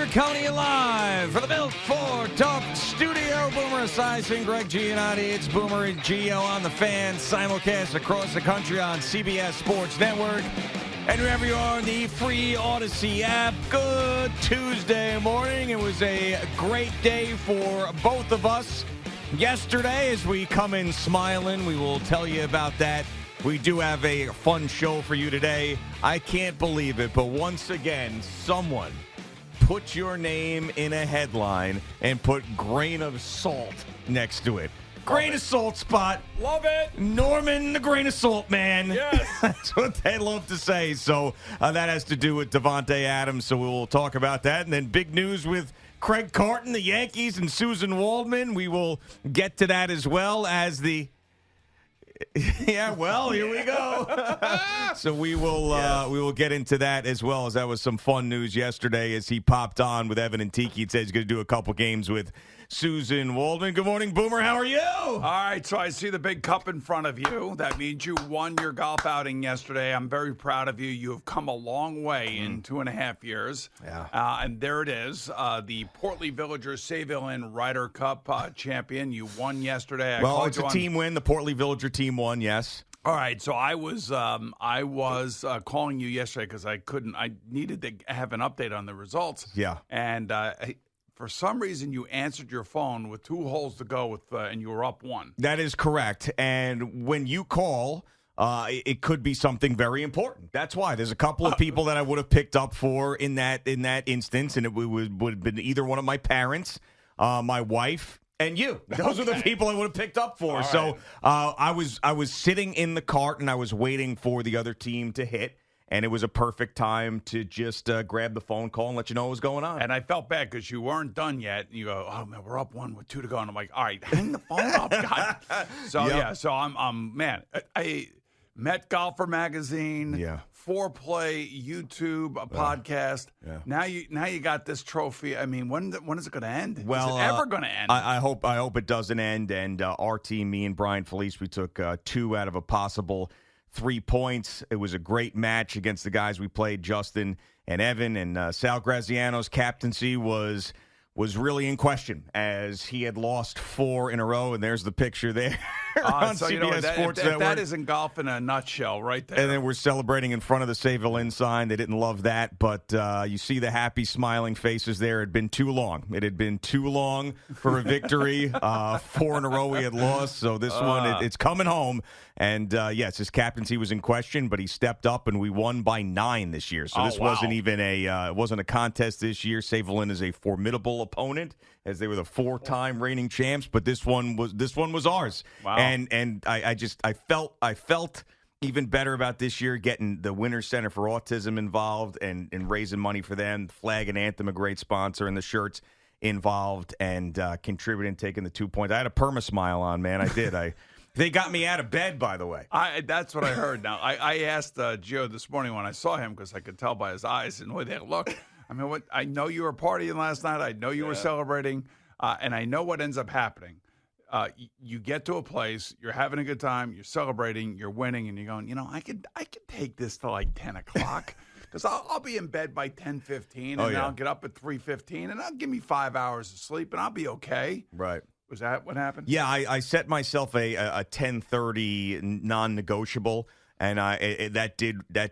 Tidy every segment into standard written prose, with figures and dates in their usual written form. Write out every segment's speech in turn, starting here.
We're coming live for the Built for Talk Studio. Boomer Esiason, Greg Giannotti. It's Boomer and Gio on the Fan, simulcast across the country on CBS Sports Network. And wherever you are in the free Odyssey app, good Tuesday morning. It was a great day for both of us yesterday as we come in smiling. We will tell you about that. We do have a fun show for you today. I can't believe it, but once again, someone put your name in a headline and put grain of salt next to it. Grain of salt spot. Love it. Norman, the grain of salt man. Yes. That's what they love to say. So that has to do with Davante Adams. So we will talk about that. And then big news with Craig Carton, the Yankees, and Susan Waldman. We will get to that as well as the... Yeah, well, here we go. So we will get into that as well, as that was some fun news yesterday as he popped on with Evan and Tiki. He said he's going to do a couple games with Susan Waldman. Good morning, Boomer. How are you? All right, so I see the big cup in front of you. That means you won your golf outing yesterday. I'm very proud of you. You have come a long way in 2.5 years. Yeah. And there it is, the Portly Villager Sayville Ryder Cup champion. You won yesterday. Well, it's a team win. The Portly Villager team won, yes. All right, so I was calling you yesterday because I needed to have an update on the results. Yeah. And for some reason, you answered your phone with 2 holes to go, and you were up 1. That is correct. And when you call, it could be something very important. That's why there's a couple of people that I would have picked up for in that instance, and it would have been either one of my parents, my wife, and you. Those are the people I would have picked up for. All so right. I was sitting in the cart and I was waiting for the other team to hit. And it was a perfect time to just grab the phone call and let you know what was going on. And I felt bad because you weren't done yet. You go, oh, man, we're up 1 with 2 to go. And I'm like, all right, hang the phone up, God. So, Yep. yeah, so I'm man, I Met Golfer Magazine, Yeah. Foreplay, YouTube, a podcast. Yeah. Now you got this trophy. I mean, when is it going to end? Well, is it ever going to end? I hope it doesn't end. And our team, me and Brian Felice, we took 2 out of a possible 3 points. It was a great match against the guys we played, Justin and Evan, and Sal Graziano's captaincy was really in question as he had lost 4 in a row, and there's the picture there on so CBS Sports Network. That isn't golf in a nutshell right there. And then we're celebrating in front of the Sayville Inn sign. They didn't love that, but you see the happy, smiling faces there. It had been too long. It had been too long for a victory. 4 in a row we had lost, so this one, it's coming home. And, yes, his captaincy was in question, but he stepped up, and we won by 9 this year. So this wasn't even it wasn't a contest this year. Sayville Inn is a formidable opponent, as they were the 4-time reigning champs, but this one was ours. Wow. And I felt even better about this year, getting the Winter Center for Autism involved and raising money for them. Flag and Anthem, a great sponsor, and the shirts involved and contributing, taking the 2 points. I had a perma smile on, man. I did. They got me out of bed, by the way. That's what I heard. Now, I asked Gio this morning when I saw him, because I could tell by his eyes and the way they look. I mean, I know you were partying last night. I know you were celebrating, and I know what ends up happening. You get to a place, you're having a good time, you're celebrating, you're winning, and you're going, I could take this to like 10 o'clock. Because I'll be in bed by 10:15, and I'll get up at 3:15, and I'll give me 5 hours of sleep, and I'll be okay. Right. Was that what happened? Yeah, I set myself a 10:30 non-negotiable, and that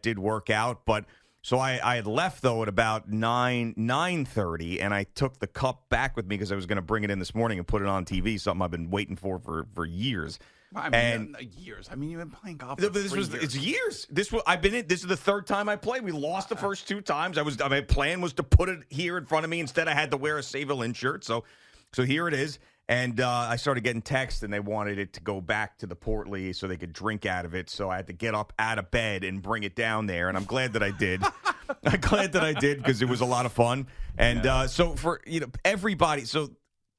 did work out. But so I had left though at about 9:30, and I took the cup back with me because I was going to bring it in this morning and put it on TV. Something I've been waiting for years. I mean, years. I mean, you've been playing golf. It's years. This is the 3rd time I played. We lost the first 2 times. My plan was to put it here in front of me. Instead, I had to wear a Sayville Inn shirt. So here it is. And I started getting texts, and they wanted it to go back to the Portly so they could drink out of it. So I had to get up out of bed and bring it down there. And I'm glad that I did. I'm glad that I did because it was a lot of fun. And so for everybody, so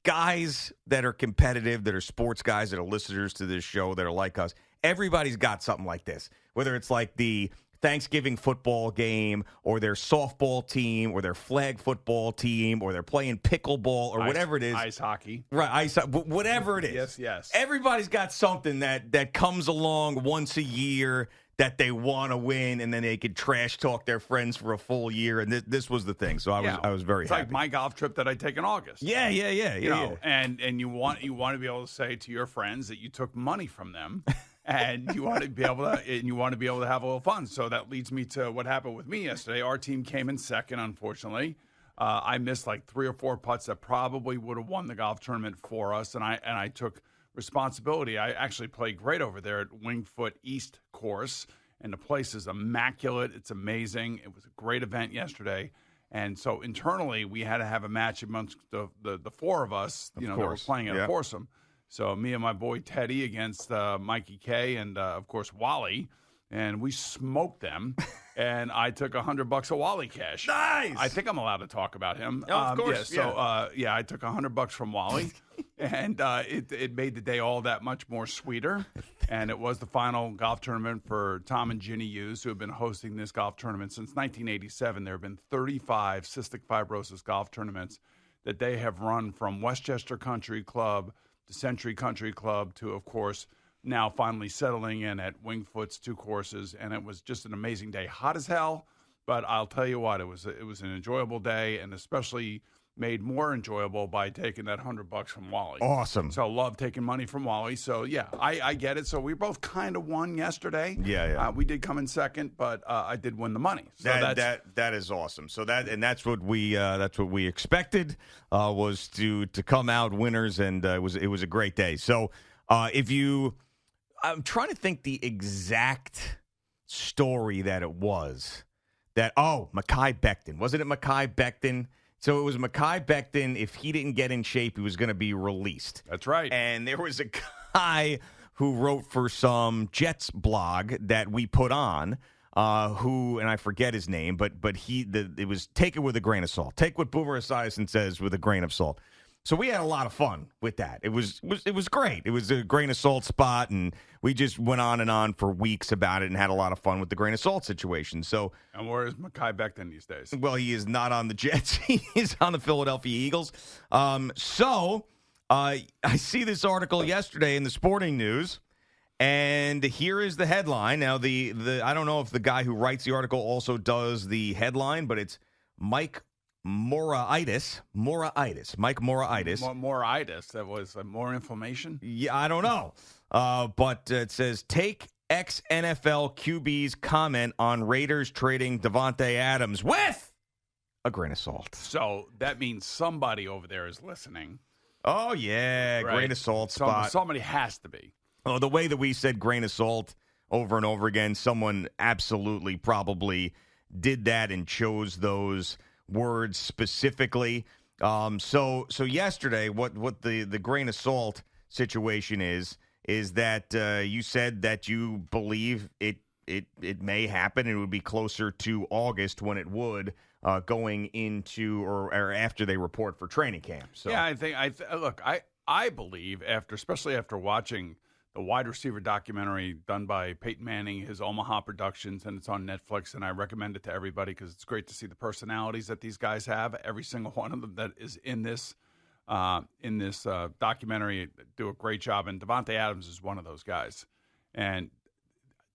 guys that are competitive, that are sports guys, that are listeners to this show, that are like us, everybody's got something like this. Whether it's like the Thanksgiving football game or their softball team or their flag football team or they're playing pickleball or whatever it is. Ice hockey. Right, whatever it is. Yes. Everybody's got something that comes along once a year that they want to win, and then they could trash talk their friends for a full year. And this was the thing. So I was very happy. It's like my golf trip that I take in August. Yeah. You know, and you want to be able to say to your friends that you took money from them, and you want to be able to have a little fun. So that leads me to what happened with me yesterday. Our team came in second, unfortunately. I missed like 3 or 4 putts that probably would have won the golf tournament for us, and I took responsibility. I actually played great over there at Wingfoot East course, and the place is immaculate. It's amazing. It was a great event yesterday. And so internally, we had to have a match amongst the 4 of us, that were playing at Foursome. So me and my boy Teddy against Mikey K and, of course, Wally. And we smoked them, and I took $100 of Wally cash. Nice. I think I'm allowed to talk about him. Oh, of course. I took $100 from Wally, and it made the day all that much more sweeter. And it was the final golf tournament for Tom and Ginny Hughes, who have been hosting this golf tournament since 1987. There have been 35 cystic fibrosis golf tournaments that they have run, from Westchester Country Club to Century Country Club to, of course, now finally settling in at Wingfoot's 2 courses, and it was just an amazing day. Hot as hell, but I'll tell you what, it was an enjoyable day, and especially made more enjoyable by taking that $100 from Wally. Awesome. So love taking money from Wally. So yeah, I get it. So we both kind of won yesterday. Yeah. We did come in second, but I did win the money. So that is awesome. So that's what we expected was to come out winners, and it was a great day. So I'm trying to think the exact story that it was. Mekhi Becton. Wasn't it Mekhi Becton? So it was Mekhi Becton. If he didn't get in shape, he was going to be released. That's right. And there was a guy who wrote for some Jets blog that we put on, and I forget his name, but it was take it with a grain of salt. Take what Boomer Esiason says with a grain of salt. So we had a lot of fun with that. It was great. It was a grain of salt spot, and we just went on and on for weeks about it and had a lot of fun with the grain of salt situation. So, and where is Mekhi Becton these days? Well, he is not on the Jets. He is on the Philadelphia Eagles. I see this article yesterday in the Sporting News, and here is the headline. Now, I don't know if the guy who writes the article also does the headline, but it's Mike Moraitis. Mike Moraitis. Moraitis. That was more inflammation? Yeah, I don't know. But it says, take ex-NFL QB's comment on Raiders trading Davante Adams with a grain of salt. So that means somebody over there is listening. Oh, yeah, right? Grain of salt spot. Somebody has to be. Oh, the way that we said grain of salt over and over again, someone absolutely probably did that and chose those words specifically. So yesterday, what the grain of salt situation is that you said that you believe it may happen, and it would be closer to August when it would going into or after they report for training camp. So yeah, I believe especially after watching the wide receiver documentary done by Peyton Manning, his Omaha Productions, and it's on Netflix, and I recommend it to everybody because it's great to see the personalities that these guys have. Every single one of them that is in this documentary do a great job, and Davante Adams is one of those guys. And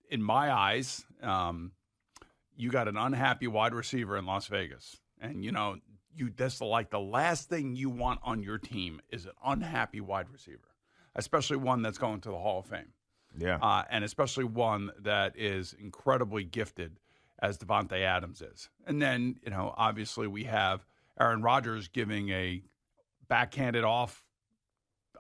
in my eyes, you got an unhappy wide receiver in Las Vegas, and that's like the last thing you want on your team is an unhappy wide receiver. Especially one that's going to the Hall of Fame. Yeah. And especially one that is incredibly gifted as Davante Adams is. And then, obviously we have Aaron Rodgers giving a backhanded off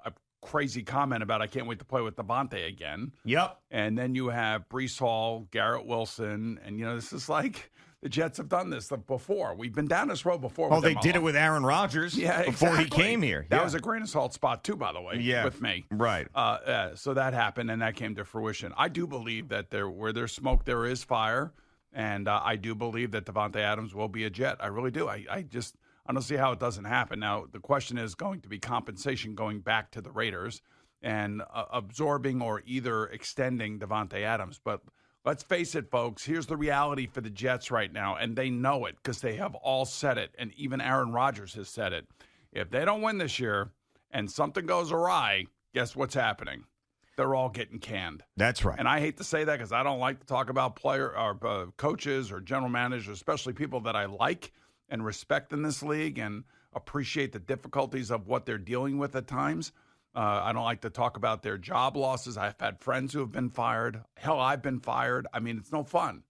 a crazy comment about I can't wait to play with Davante again. Yep. And then you have Breece Hall, Garrett Wilson, and, this is like the Jets have done this before. We've been down this road before. Oh, they did it with Aaron Rodgers before he came here. That was a grain of salt spot, too, by the way, with me. Right. So that happened, and that came to fruition. I do believe that where there's smoke, there is fire, and I do believe that Davante Adams will be a Jet. I really do. I don't see how it doesn't happen. Now, the question is going to be compensation going back to the Raiders and absorbing or either extending Davante Adams. But let's face it, folks, here's the reality for the Jets right now, and they know it because they have all said it, and even Aaron Rodgers has said it. If they don't win this year and something goes awry, guess what's happening? they're all getting canned. That's right. And I hate to say that because I don't like to talk about player or coaches or general managers, especially people that I like and respect in this league and appreciate the difficulties of what they're dealing with at times. I don't like to talk about their job losses. I've had friends who have been fired. Hell, I've been fired. I mean, it's no fun.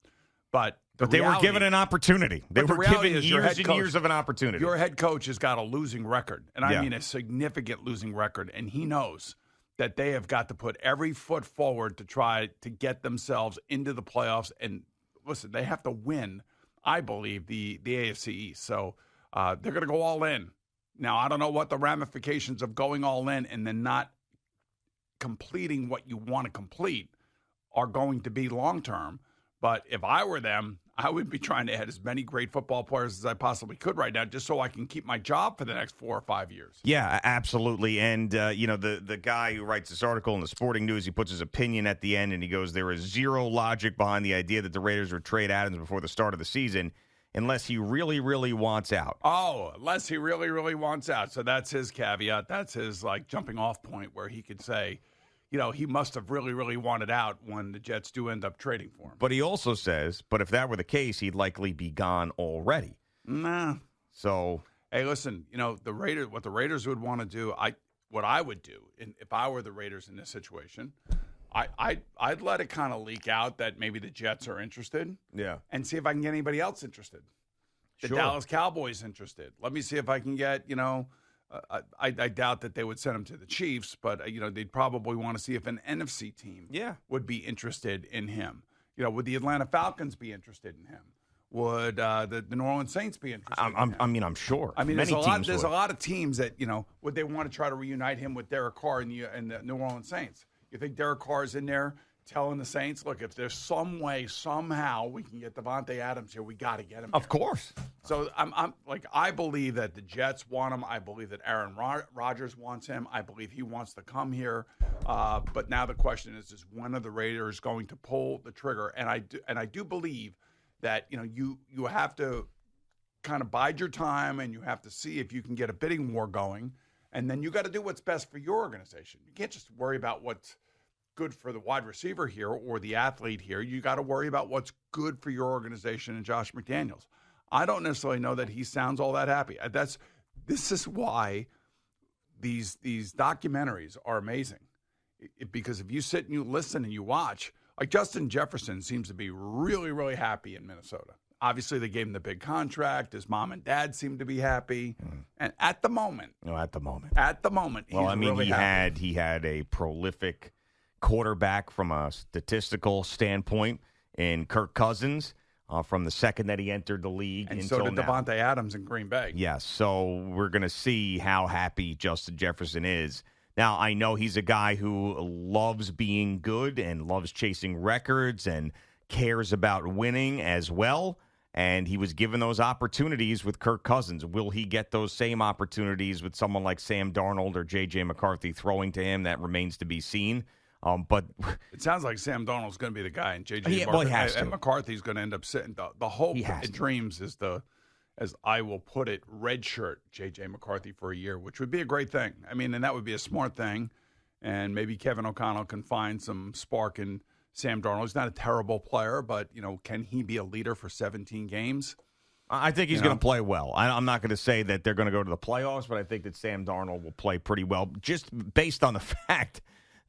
But they were given an opportunity. They were given years and years of an opportunity. Your head coach has got a losing record, and I mean a significant losing record, and he knows that they have got to put every foot forward to try to get themselves into the playoffs. And listen, they have to win, I believe, the AFC East. So they're going to go all in. Now, I don't know what the ramifications of going all in and then not completing what you want to complete are going to be long term. But if I were them, I would be trying to add as many great football players as I possibly could right now, just so I can keep my job for the next 4 or 5 years. Yeah, absolutely. And, the guy who writes this article in the Sporting News, he puts his opinion at the end, and he goes, there is zero logic behind the idea that the Raiders would trade Adams before the start of the season unless he really, really wants out. Oh, unless he really, really wants out. So that's his caveat. That's his, jumping off point where he could say, he must have really, really wanted out when the Jets do end up trading for him. But he also says, but if that were the case, he'd likely be gone already. Nah. So, hey, listen, what the Raiders would want to do, what I would do if I were the Raiders in this situation, I'd let it kind of leak out that maybe the Jets are interested. Yeah. And see if I can get anybody else interested. The Sure. Dallas Cowboys interested. Let me see if I can get, I doubt that they would send him to the Chiefs, but, they'd probably want to see if an NFC team would be interested in him. Would the Atlanta Falcons be interested in him? Would the New Orleans Saints be interested in him? I'm sure. I mean, Many there's a lot of teams that, would they want to try to reunite him with Derek Carr and the New Orleans Saints? You think Derek Carr is in there telling the Saints, look, if there's some way, somehow we can get Davante Adams here, we got to get him. Of course. So I believe that the Jets want him. I believe that Aaron Rodgers wants him. I believe he wants to come here. But now the question is when are the Raiders going to pull the trigger? And I do believe that you have to kind of bide your time and you have to see if you can get a bidding war going. And then you got to do what's best for your organization. You can't just worry about what's good for the wide receiver here or the athlete here. You got to worry about what's good for your organization and Josh McDaniels. I don't necessarily know that he sounds all that happy. This is why these documentaries are amazing. Because if you sit and you listen and you watch, like Justin Jefferson seems to be really, really happy in Minnesota. Obviously, they gave him the big contract. His mom and dad seem to be happy. And at the moment, well, really happy. he had a prolific quarterback from a statistical standpoint in Kirk Cousins from the second that he entered the league. And so did Davante Adams in Green Bay. Yes, so we're going to see how happy Justin Jefferson is. Now, I know he's a guy who loves being good and loves chasing records and cares about winning as well. And he was given those opportunities with Kirk Cousins. Will he get those same opportunities with someone like Sam Darnold or J.J. McCarthy throwing to him? That remains to be seen. But it sounds like Sam Darnold's going to be the guy, and J.J. He has to. And McCarthy's going to end up sitting. The hope and dreams is as I will put it, redshirt J.J. McCarthy for a year, which would be a great thing. I mean, and that would be a smart thing. And maybe Kevin O'Connell can find some spark in Sam Darnold. He's not a terrible player, but, can he be a leader for 17 games? I think he's going to play well. I'm not going to say that they're going to go to the playoffs, but I think that Sam Darnold will play pretty well, just based on the fact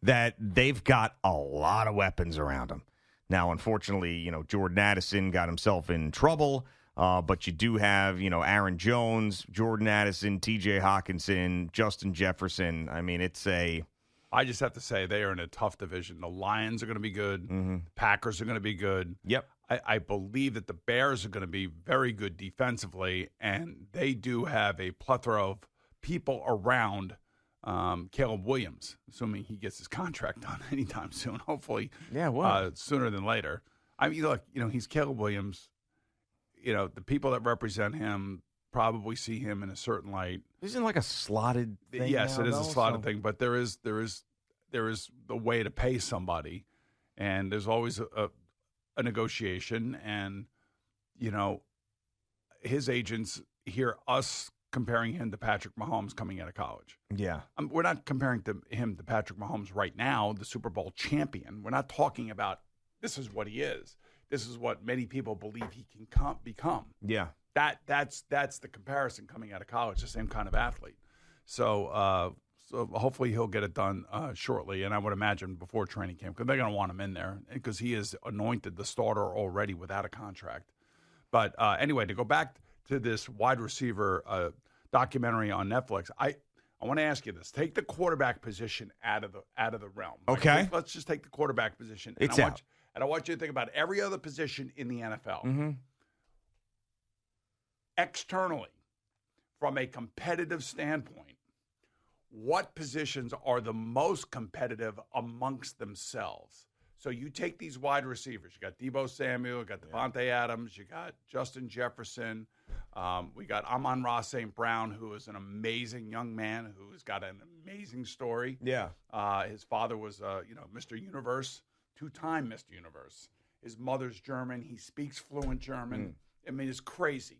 that they've got a lot of weapons around him. Now, unfortunately, Jordan Addison got himself in trouble, but you do have, Aaron Jones, Jordan Addison, T.J. Hawkinson, Justin Jefferson. I mean, I just have to say they are in a tough division. The Lions are going to be good. Mm-hmm. The Packers are going to be good. Yep. I believe that the Bears are going to be very good defensively, and they do have a plethora of people around Caleb Williams, assuming he gets his contract done anytime soon, hopefully sooner than later. I mean, look, he's Caleb Williams. The people that represent him probably see him in a certain light. Isn't like a slotted thing? Yes, now, it is though, a slotted thing, but there is the way to pay somebody, and there's always a negotiation, and his agents hear us comparing him to Patrick Mahomes coming out of college. Yeah. We're not comparing him to Patrick Mahomes right now, the Super Bowl champion. We're not talking about this is what he is. This is what many people believe he can become. Yeah. That's the comparison coming out of college, the same kind of athlete. So hopefully he'll get it done shortly, and I would imagine before training camp, because they're going to want him in there because he is anointed the starter already without a contract. But anyway, to go back to this wide receiver documentary on Netflix, I want to ask you this: take the quarterback position out of the realm. Okay, like, let's just take the quarterback position. It's out. And I want you to think about every other position in the NFL. Mm-hmm. Externally, from a competitive standpoint, what positions are the most competitive amongst themselves? So you take these wide receivers. You got Deebo Samuel, you got Davante Adams, you got Justin Jefferson. We got Amon-Ra St. Brown, who is an amazing young man who's got an amazing story. Yeah. His father was, Mr. Universe, two-time Mr. Universe. His mother's German. He speaks fluent German. I mean, it's crazy.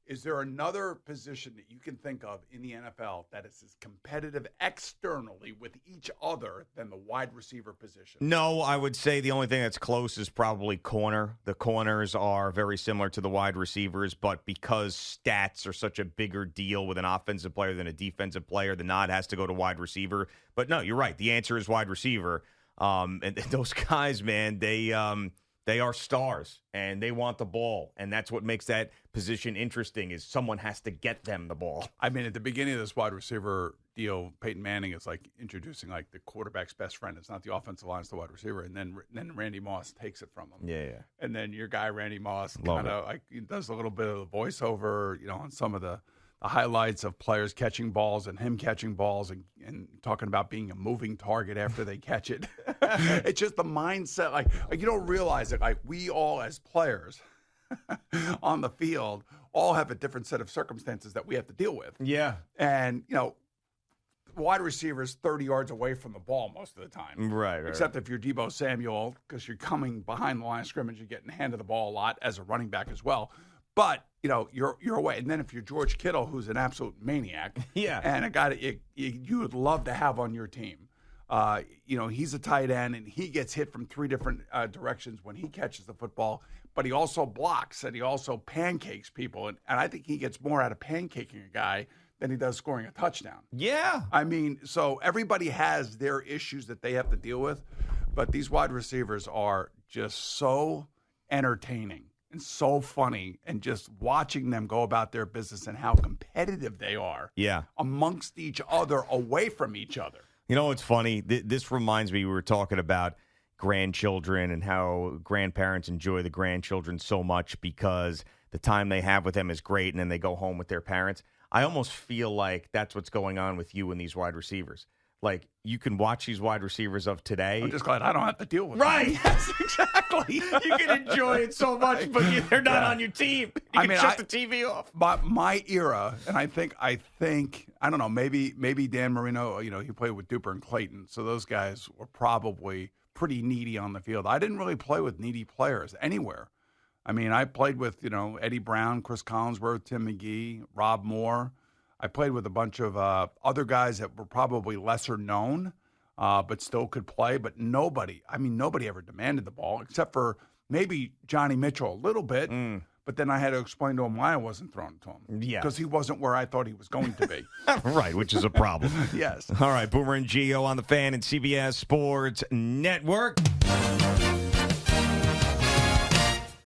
Is there another position that you can think of in the NFL that is as competitive externally with each other than the wide receiver position? No, I would say the only thing that's close is probably corner. The corners are very similar to the wide receivers, but because stats are such a bigger deal with an offensive player than a defensive player, the nod has to go to wide receiver. But no, you're right. The answer is wide receiver. And those guys, man, they are stars, and they want the ball, and that's what makes that position interesting is someone has to get them the ball. I mean, at the beginning of this wide receiver deal, Peyton Manning is like introducing like the quarterback's best friend. It's not the offensive line, it's the wide receiver, and then Randy Moss takes it from him. Yeah. And then your guy Randy Moss kind of like he does a little bit of the voiceover, on some of the highlights of players catching balls and him catching balls and talking about being a moving target after they catch it. It's just the mindset. Like you don't realize it. Like we all as players on the field all have a different set of circumstances that we have to deal with. Yeah. And, wide receivers 30 yards away from the ball most of the time. Right. Except if you're Deebo Samuel, because you're coming behind the line of scrimmage, you're getting handed the ball a lot as a running back as well. But, you're away. And then if you're George Kittle, who's an absolute maniac, and a guy that you would love to have on your team, he's a tight end, and he gets hit from three different directions when he catches the football. But he also blocks, and he also pancakes people. And I think he gets more out of pancaking a guy than he does scoring a touchdown. Yeah. I mean, so everybody has their issues that they have to deal with. But these wide receivers are just so entertaining and so funny, and just watching them go about their business and how competitive they are amongst each other, away from each other. You know what's funny? This reminds me, we were talking about grandchildren and how grandparents enjoy the grandchildren so much because the time they have with them is great, and then they go home with their parents. I almost feel like that's what's going on with you and these wide receivers. Like, you can watch these wide receivers of today. I'm just glad I don't have to deal with them. Them. Yes, exactly. You can enjoy it so much, but they're not on your team. You can shut the TV off. But my era, and I think, I don't know, maybe Dan Marino, he played with Duper and Clayton, so those guys were probably pretty needy on the field. I didn't really play with needy players anywhere. I mean, I played with, Eddie Brown, Chris Collinsworth, Tim McGee, Rob Moore. I played with a bunch of other guys that were probably lesser known, but still could play. But nobody ever demanded the ball, except for maybe Johnny Mitchell a little bit. But then I had to explain to him why I wasn't throwing it to him. Yeah. Because he wasn't where I thought he was going to be. Right, which is a problem. Yes. All right, Boomer and Gio on the Fan and CBS Sports Network.